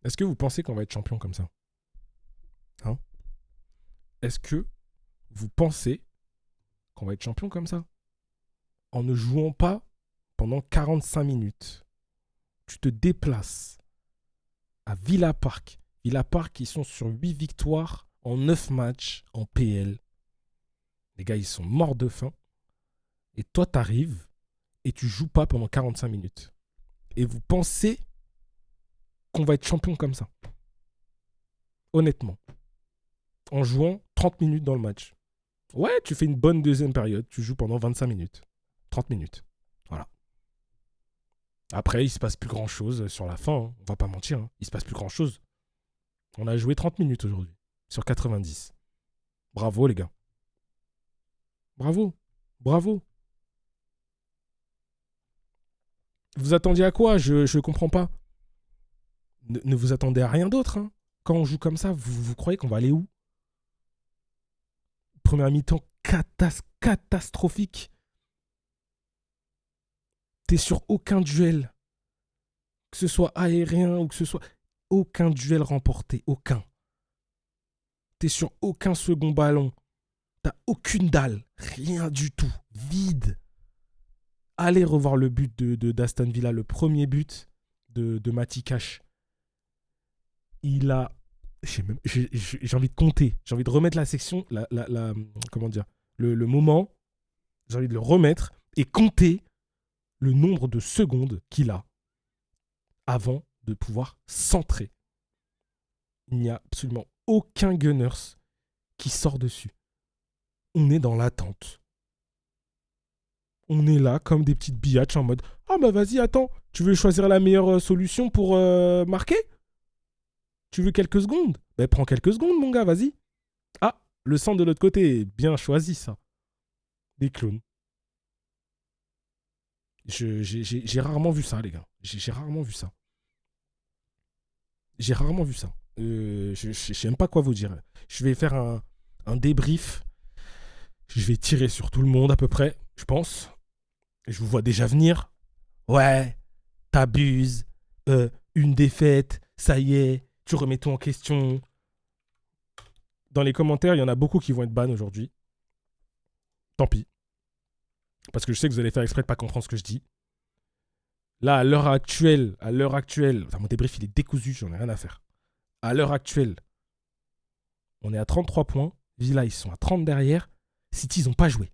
Est-ce que vous pensez qu'on va être champion comme ça? Hein? Est-ce que vous pensez qu'on va être champion comme ça? En ne jouant pas pendant 45 minutes. Tu te déplaces à Villa Park. Villa Park, ils sont sur 8 victoires en 9 matchs en PL. Les gars, ils sont morts de faim. Et toi, t'arrives et tu joues pas pendant 45 minutes. Et vous pensez qu'on va être champion comme ça? Honnêtement. En jouant 30 minutes dans le match. Ouais, tu fais une bonne deuxième période. Tu joues pendant 25 minutes. 30 minutes. Voilà. Après, il se passe plus grand-chose sur la fin. Hein. On va pas mentir. Hein. Il se passe plus grand-chose. On a joué 30 minutes aujourd'hui. Sur 90. Bravo, les gars. Bravo. Bravo. Vous attendiez à quoi? Je comprends pas. Ne vous attendez à rien d'autre. Hein. Quand on joue comme ça, vous croyez qu'on va aller où? Première mi-temps catastrophique. T'es sur aucun duel. Que ce soit aérien ou que ce soit... Aucun duel remporté. Aucun. T'es sur aucun second ballon. T'as aucune dalle. Rien du tout. Vide. Allez revoir le but d'Aston Villa. Le premier but de Matty Cash. Il a... J'ai envie de compter. J'ai envie de remettre la section... comment dire? Le moment. J'ai envie de le remettre et compter le nombre de secondes qu'il a avant de pouvoir centrer. Il n'y a absolument aucun Gunners qui sort dessus. On est dans l'attente. On est là comme des petites biatches en mode « Ah bah vas-y, attends, tu veux choisir la meilleure solution pour marquer? Tu veux quelques secondes? Ben prends quelques secondes mon gars, vas-y. Ah, le centre de l'autre côté, bien choisi ça. Des clones. J'ai rarement vu ça les gars. J'ai rarement vu ça. J'ai rarement vu ça. Je sais même pas quoi vous dire. Je vais faire un débrief. Je vais tirer sur tout le monde à peu près, je pense. Je vous vois déjà venir. Ouais, t'abuses. Une défaite, ça y est, tu remets tout en question. Dans les commentaires, il y en a beaucoup qui vont être ban aujourd'hui. Tant pis. Parce que je sais que vous allez faire exprès de pas comprendre ce que je dis. Là, à l'heure actuelle, enfin, mon débrief, il est décousu, j'en ai rien à faire. À l'heure actuelle, on est à 33 points. Villa, ils sont à 30 derrière. City, ils n'ont pas joué.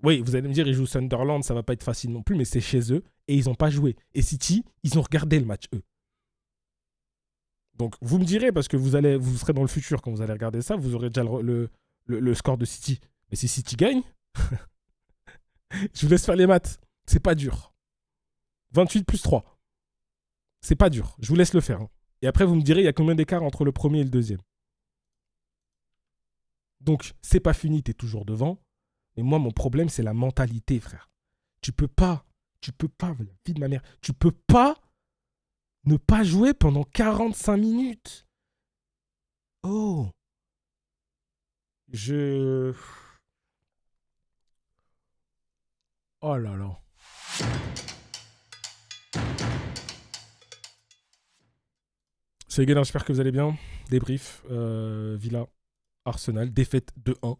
Oui, vous allez me dire, ils jouent Sunderland, ça va pas être facile non plus, mais c'est chez eux et ils n'ont pas joué. Et City, ils ont regardé le match, eux. Donc, vous me direz, parce que vous serez dans le futur quand vous allez regarder ça, vous aurez déjà le score de City. Mais si City gagne, je vous laisse faire les maths. C'est pas dur. 28 plus 3. C'est pas dur. Je vous laisse le faire. Hein. Et après, vous me direz, il y a combien d'écart entre le premier et le deuxième. Donc, c'est pas fini, t'es toujours devant. Mais moi, mon problème, c'est la mentalité, frère. Tu peux pas, la vie de ma mère, tu peux pas ne pas jouer pendant 45 minutes. Oh. Oh là là. Salut les gars, j'espère que vous allez bien. Débrief, Villa, Arsenal, défaite 2-1.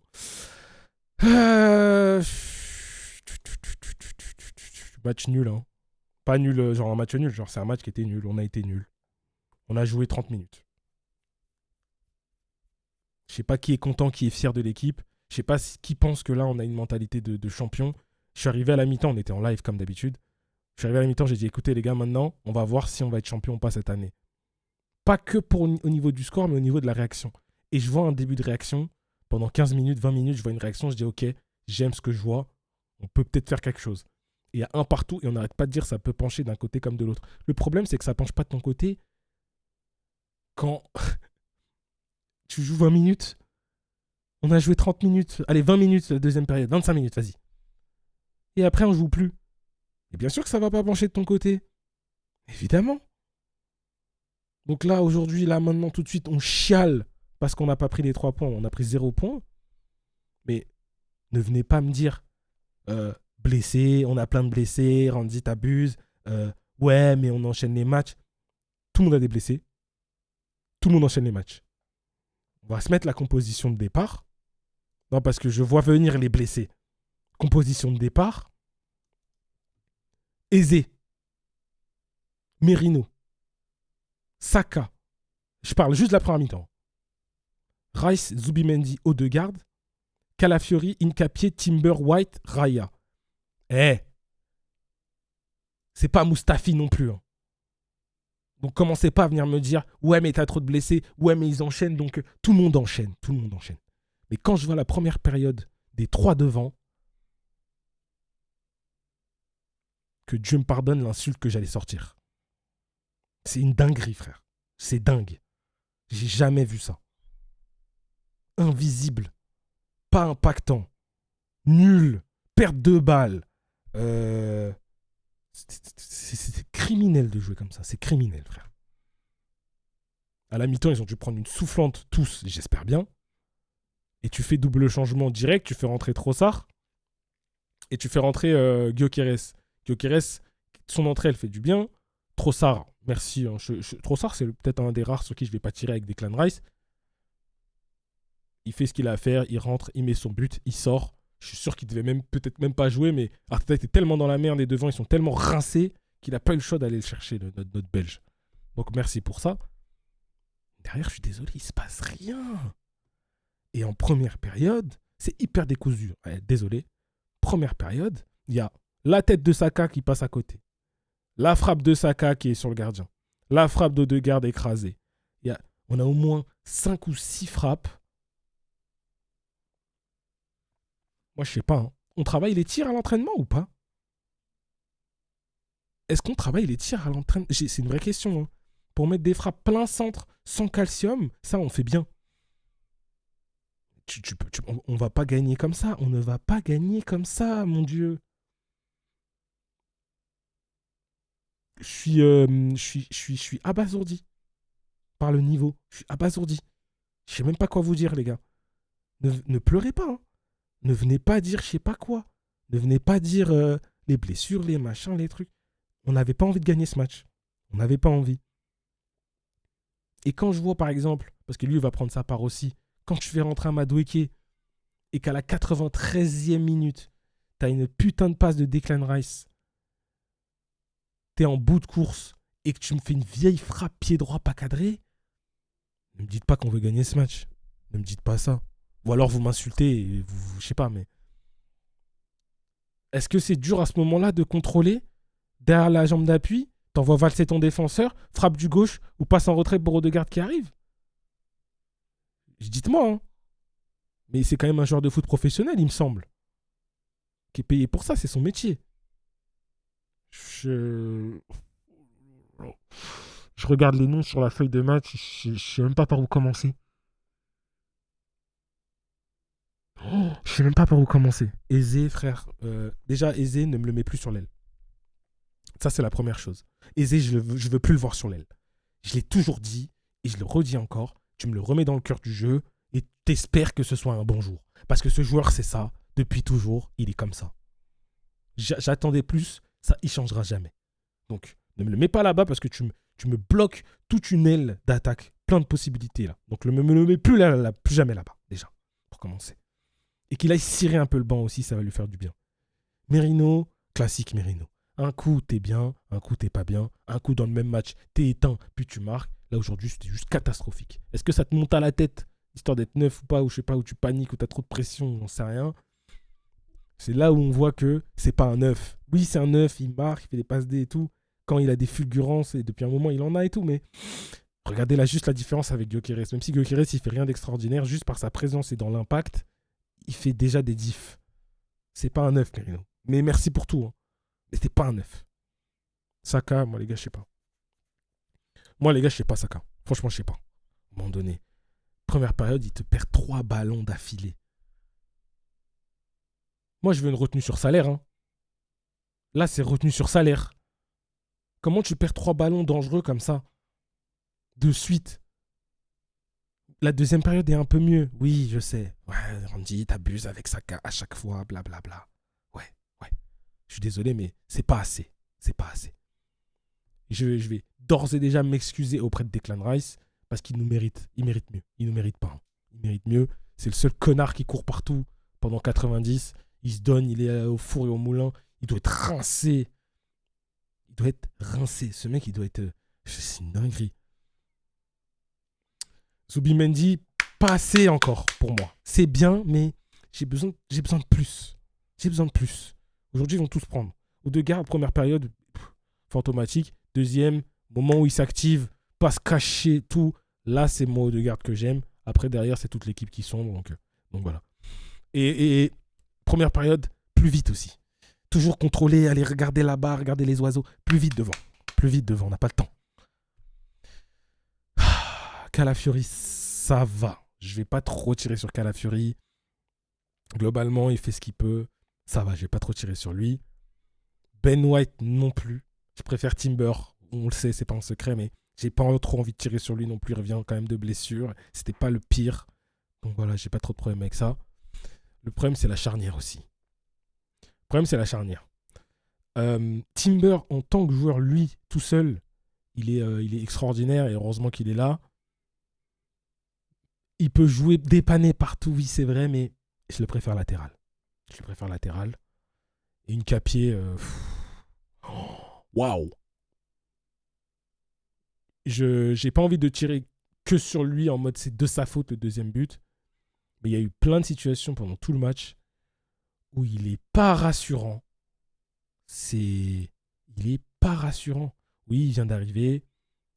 Match nul, hein. Pas nul, genre un match nul, genre c'est un match qui était nul, on a été nul. On a joué 30 minutes. Je sais pas qui est content, qui est fier de l'équipe. Je sais pas qui pense que là on a une mentalité de champion. Je suis arrivé à la mi-temps, on était en live comme d'habitude. Je suis arrivé à la mi-temps, j'ai dit écoutez les gars, maintenant on va voir si on va être champion ou pas cette année. Pas que au niveau du score, mais au niveau de la réaction. Et je vois un début de réaction. Pendant 15 minutes, 20 minutes, je vois une réaction. Je dis, ok, j'aime ce que je vois. On peut peut-être faire quelque chose. Et il y a un partout et on n'arrête pas de dire ça peut pencher d'un côté comme de l'autre. Le problème, c'est que ça penche pas de ton côté quand tu joues 20 minutes. On a joué 30 minutes. Allez, 20 minutes la deuxième période. 25 minutes, vas-y. Et après, on joue plus. Et bien sûr que ça va pas pencher de ton côté. Évidemment. Donc là, aujourd'hui, là, maintenant, tout de suite, on chiale parce qu'on n'a pas pris les 3 points. On a pris 0 points. Mais ne venez pas me dire blessé, on a plein de blessés, Randy t'abuse. Ouais, mais on enchaîne les matchs. Tout le monde a des blessés. Tout le monde enchaîne les matchs. On va se mettre la composition de départ. Non, parce que je vois venir les blessés. Composition de départ. Eze. Merino. Saka. Je parle juste de la première mi-temps. Rice, Zubimendi, Odegaard. Calafiori, Hincapié, Timber, White, Raya. C'est pas Mustafi non plus. Hein. Donc commencez pas à venir me dire « Ouais, mais t'as trop de blessés. Ouais, mais ils enchaînent. » Donc tout le monde enchaîne. Tout le monde enchaîne. Mais quand je vois la première période des 3 devant, que Dieu me pardonne l'insulte que j'allais sortir. C'est une dinguerie, frère. C'est dingue. J'ai jamais vu ça. Invisible. Pas impactant. Nul. Perte de balles. C'est criminel de jouer comme ça. C'est criminel, frère. À la mi-temps, ils ont dû prendre une soufflante tous, j'espère bien. Et tu fais double changement direct. Tu fais rentrer Trossard. Et tu fais rentrer Gyökeres. Gyökeres, son entrée, elle fait du bien. Trossard, merci. Hein. Trossard, c'est peut-être un des rares sur qui je ne vais pas tirer avec Declan Rice. Il fait ce qu'il a à faire. Il rentre, il met son but, il sort. Je suis sûr qu'il devait peut-être même pas jouer, mais Arteta était tellement dans la merde et devant, ils sont tellement rincés qu'il n'a pas eu le choix d'aller le chercher, notre Belge. Donc merci pour ça. Derrière, je suis désolé, il se passe rien. Et en première période, c'est hyper décousu. Ouais, désolé. Première période, il y a la tête de Saka qui passe à côté. La frappe de Saka qui est sur le gardien. La frappe d'Odegaard écrasée. On a au moins 5 ou 6 frappes. Moi, je sais pas. Hein. On travaille les tirs à l'entraînement ou pas? Est-ce qu'on travaille les tirs à l'entraînement? C'est une vraie question. Hein. Pour mettre des frappes plein centre sans calcium, ça, on fait bien. On va pas gagner comme ça. On ne va pas gagner comme ça, mon Dieu. Je suis abasourdi par le niveau. Je suis abasourdi. Je sais même pas quoi vous dire, les gars. Ne pleurez pas. Hein. Ne venez pas dire je sais pas quoi. Ne venez pas dire les blessures, les machins, les trucs. On n'avait pas envie de gagner ce match. On n'avait pas envie. Et quand je vois, par exemple, parce que lui, il va prendre sa part aussi, quand je fais rentrer un Madueke et qu'à la 93e minute, t'as une putain de passe de Declan Rice, t'es en bout de course et que tu me fais une vieille frappe pied droit pas cadré, ne me dites pas qu'on veut gagner ce match. Ne me dites pas ça. Ou alors vous m'insultez, et je sais pas, mais... Est-ce que c'est dur à ce moment-là de contrôler derrière la jambe d'appui, t'envoies valser ton défenseur, frappe du gauche ou passe en retrait pour Odegaard qui arrive? Dites-moi, hein. Mais c'est quand même un joueur de foot professionnel, il me semble. Qui est payé pour ça, c'est son métier. Je regarde les noms sur la feuille de match, je sais même pas par où commencer. Je sais même pas par où commencer. Eze, frère. Déjà, Eze, ne me le mets plus sur l'aile. Ça, c'est la première chose. Eze, je veux plus le voir sur l'aile. Je l'ai toujours dit, et je le redis encore. Tu me le remets dans le cœur du jeu, et t'espères que ce soit un bon jour. Parce que ce joueur, c'est ça. Depuis toujours, il est comme ça. J'attendais plus, ça, il changera jamais. Donc, ne me le mets pas là-bas parce que tu me bloques toute une aile d'attaque. Plein de possibilités, là. Donc, ne me le mets plus, plus jamais là-bas, déjà, pour commencer. Et qu'il aille cirer un peu le banc aussi, ça va lui faire du bien. Merino, classique Merino. Un coup, t'es bien, un coup, t'es pas bien. Un coup, dans le même match, t'es éteint, puis tu marques. Là, aujourd'hui, c'était juste catastrophique. Est-ce que ça te monte à la tête, histoire d'être neuf ou pas, ou je sais pas, où tu paniques, ou t'as trop de pression, j'en sais rien. C'est là où on voit que c'est pas un neuf. Oui, c'est un neuf, il marque, il fait des passes D et tout. Quand il a des fulgurances, et depuis un moment, il en a et tout, mais regardez là juste la différence avec Gyökeres. Même si Gyökeres, il fait rien d'extraordinaire, juste par sa présence et dans l'impact, il fait déjà des diffs. C'est pas un neuf, Merino. Mais merci pour tout. Hein. Mais c'était pas un neuf. Saka, moi les gars, je sais pas. Moi les gars, je sais pas Saka. Franchement, je sais pas. À un moment donné, première période, il te perd 3 ballons d'affilée. Moi, je veux une retenue sur salaire. Hein. Là, c'est retenue sur salaire. Comment tu perds 3 ballons dangereux comme ça? De suite. La deuxième période est un peu mieux. Oui, je sais. Ouais, Randy, t'abuses avec Saka à chaque fois, blablabla. Ouais. Je suis désolé, mais c'est pas assez. C'est pas assez. Je vais d'ores et déjà m'excuser auprès de Declan Rice parce qu'il nous mérite. Il mérite mieux. Il nous mérite pas. Hein. Il mérite mieux. C'est le seul connard qui court partout pendant 90. Il se donne, il est au four et au moulin. Il doit être rincé. Il doit être rincé. Ce mec, il doit être... C'est une dinguerie. Zubimendi, pas assez encore pour moi. C'est bien, mais j'ai besoin de plus. J'ai besoin de plus. Aujourd'hui, ils vont tous prendre. Odegaard, première période, fantomatique. Deuxième, moment où il s'active, passe caché, tout. Là, c'est moi Odegaard que j'aime. Après, derrière, c'est toute l'équipe qui sombre. Donc voilà. Et première période, plus vite aussi. Toujours contrôler, aller regarder là-bas, regarder les oiseaux. Plus vite devant. On n'a pas le temps. Calafiori, ça va. Je vais pas trop tirer sur Calafiori. Globalement, il fait ce qu'il peut. Ça va, je vais pas trop tirer sur lui. Ben White non plus. Je préfère Timber. On le sait, c'est pas un secret, mais j'ai pas trop envie de tirer sur lui non plus. Il revient quand même de blessure. C'était pas le pire. Donc voilà, j'ai pas trop de problème avec ça. Le problème, c'est la charnière aussi. Timber, en tant que joueur, lui, tout seul, il est extraordinaire et heureusement qu'il est là. Il peut jouer, dépanner partout, oui, c'est vrai, mais je le préfère latéral. Et une Capier, waouh. J'ai pas envie de tirer que sur lui en mode c'est de sa faute le deuxième but. Mais il y a eu plein de situations pendant tout le match où il est pas rassurant. Il est pas rassurant. Oui, il vient d'arriver.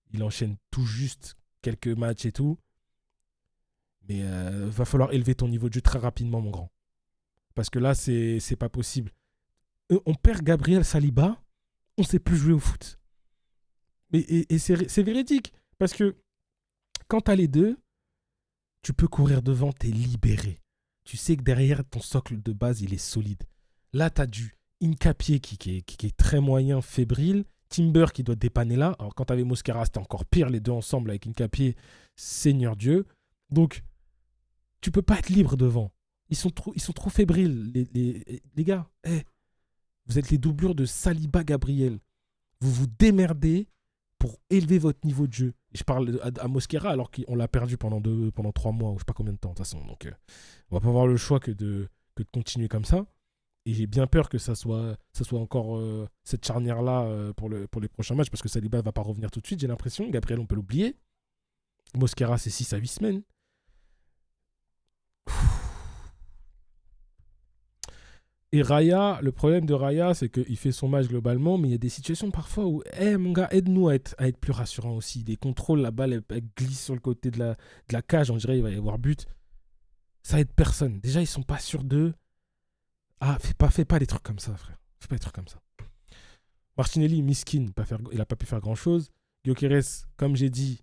Il enchaîne tout juste quelques matchs et tout. Mais va falloir élever ton niveau de jeu très rapidement, mon grand. Parce que là, c'est pas possible. On perd Gabriel Saliba, on sait plus jouer au foot. Et c'est véridique. Parce que quand t'as les deux, tu peux courir devant, t'es libéré. Tu sais que derrière, ton socle de base, il est solide. Là, t'as du Incapié qui est très moyen, fébrile. Timber qui doit dépanner là. Alors, quand t'avais Mosquera, c'était encore pire, les deux ensemble avec Incapié, Seigneur Dieu. Donc, tu peux pas être libre devant. Ils sont trop fébriles, les gars. Vous êtes les doublures de Saliba Gabriel. Vous vous démerdez pour élever votre niveau de jeu. Et je parle à Mosquera alors qu'on l'a perdu pendant 3 mois, ou je sais pas combien de temps, de toute façon. Donc, on va pas avoir le choix que de continuer comme ça. Et j'ai bien peur que ça soit encore cette charnière-là pour les prochains matchs, parce que Saliba va pas revenir tout de suite, j'ai l'impression. Gabriel, on peut l'oublier. Mosquera, c'est 6 à 8 semaines. Et Raya, le problème de Raya, c'est qu'il fait son match globalement, mais il y a des situations parfois où, mon gars, aide-nous à être plus rassurant aussi. Des contrôles, la balle elle glisse sur le côté de la cage, on dirait qu'il va y avoir but. Ça aide personne. Déjà, ils sont pas sûrs d'eux. Ah, fais pas des trucs comme ça, frère. Fais pas des trucs comme ça. Martinelli, miskin, il a pas pu faire grand-chose. Gyökeres, comme j'ai dit,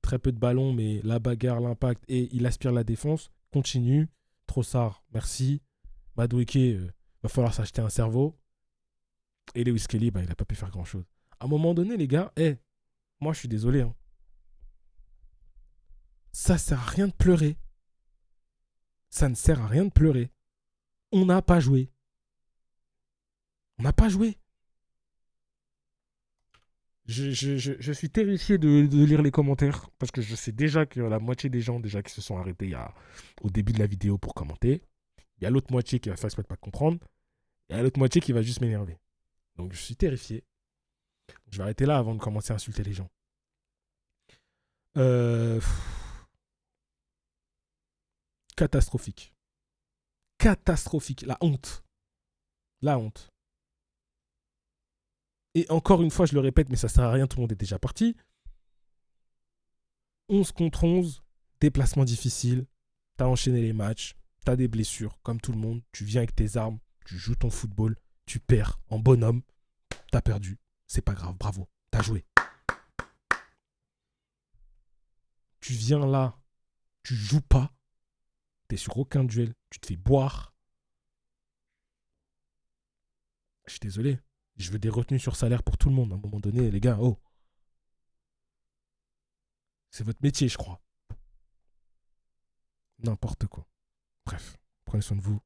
très peu de ballons, mais la bagarre, l'impact, et il aspire la défense. Continue. Trossard, merci. Madueke, va falloir s'acheter un cerveau. Et Lewis Kelly, il n'a pas pu faire grand-chose. À un moment donné, les gars, moi je suis désolé. Hein. Ça sert à rien de pleurer. Ça ne sert à rien de pleurer. On n'a pas joué. Je suis terrifié de lire les commentaires parce que je sais déjà que la moitié des gens déjà qui se sont arrêtés au début de la vidéo pour commenter. Il y a l'autre moitié qui va faire exprès de pas comprendre. Et il y a l'autre moitié qui va juste m'énerver. Donc je suis terrifié. Je vais arrêter là avant de commencer à insulter les gens. Catastrophique. La honte. Et encore une fois, je le répète, mais ça sert à rien, tout le monde est déjà parti. 11 contre 11, déplacement difficile. T'as enchaîné les matchs. T'as des blessures, comme tout le monde. Tu viens avec tes armes. Tu joues ton football. Tu perds en bonhomme. T'as perdu. C'est pas grave, bravo. T'as joué. Tu viens là. Tu joues pas. T'es sur aucun duel. Tu te fais boire. Je suis désolé. Je veux des retenues sur salaire pour tout le monde. À un moment donné, les gars, c'est votre métier, je crois. N'importe quoi. Bref, prenez soin de vous.